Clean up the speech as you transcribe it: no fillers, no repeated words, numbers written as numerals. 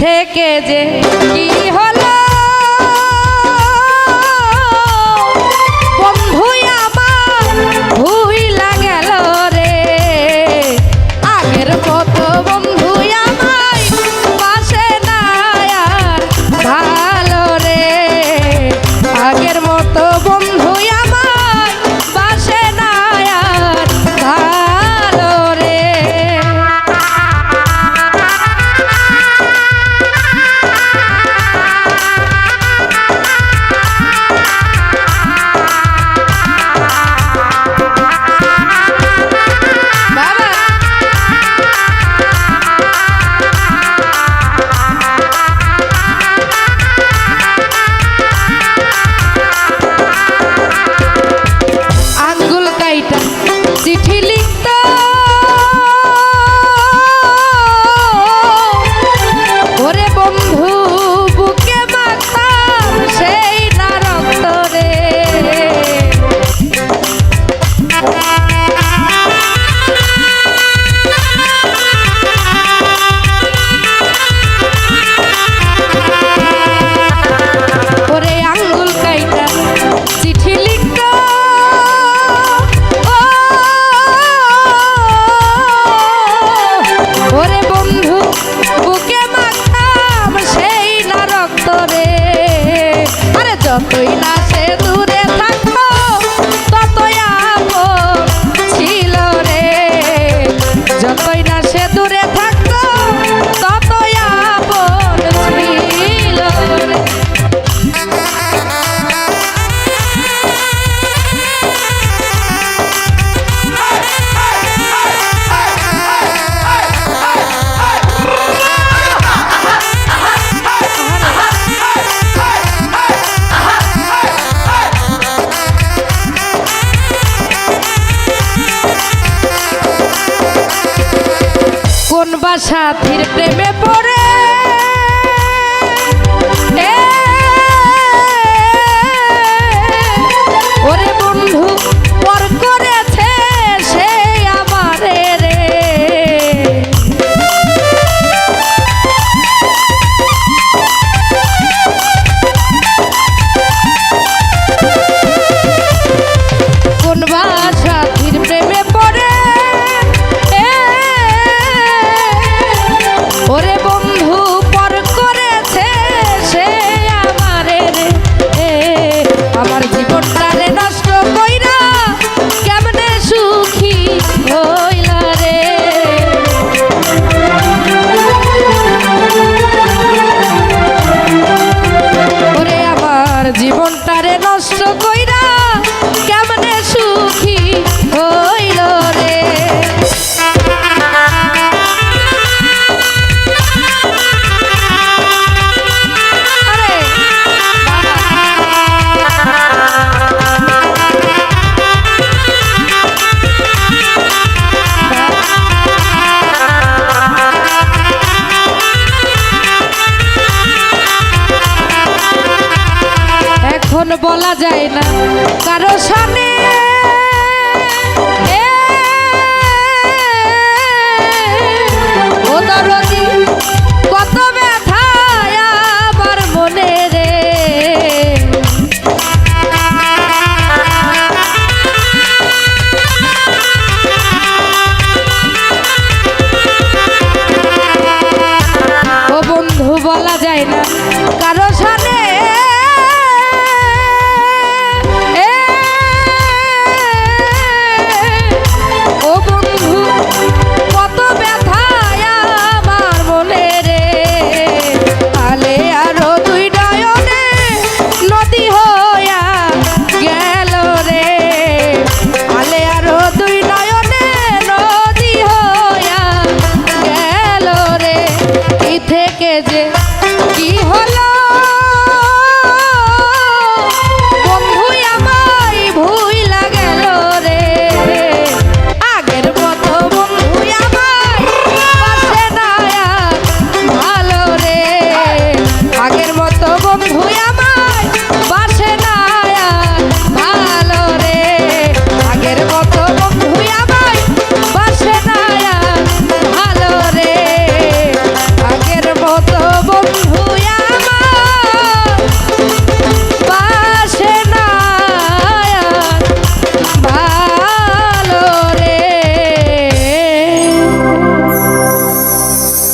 থেকে যে কি হলো বন্ধু আমার ভুইলা গেল রে, আগের মতো বন্ধু আমায় পাশে না আর ভালো রে, আগের মতো বন্ধু আমায় পাশে না আর ভালো রে। চিঠি লিখত ওরে বন্ধু বুকে মাথাম সেই না রক্ত রে, ওরে আঙ্গুল কাইটা চিঠি লিখত ওরে বন্ধু বুকে মাখাম সেই না রক্ত রে, আরে যতই না সে দূরে থাকতো ততই আপন ছিল রে, যতই না সে দূরে থাকতো ততই আপন ছিল রে। কোন বা সাথীর প্রেমে পড়ে ওরে বন্ধু পর করেছে সে আমারে রে, কোন বা সাথীর প্রেমে পড়ে ওরে বন্ধু পর করেছে সে আমারে রে, আমার জীবনটা রে নষ্ট কইরা কেমনে সুখী হইলা রে, ওরে আমার জীবনটা রে নষ্ট কইরা কেমনে সুখী হইল রে। এখন বলা যায় না কারো সামনে ও দরদি কত ব্যথা আমার মনে রে, ও বন্ধু বলা যায় না কারো সামনে থেকে যে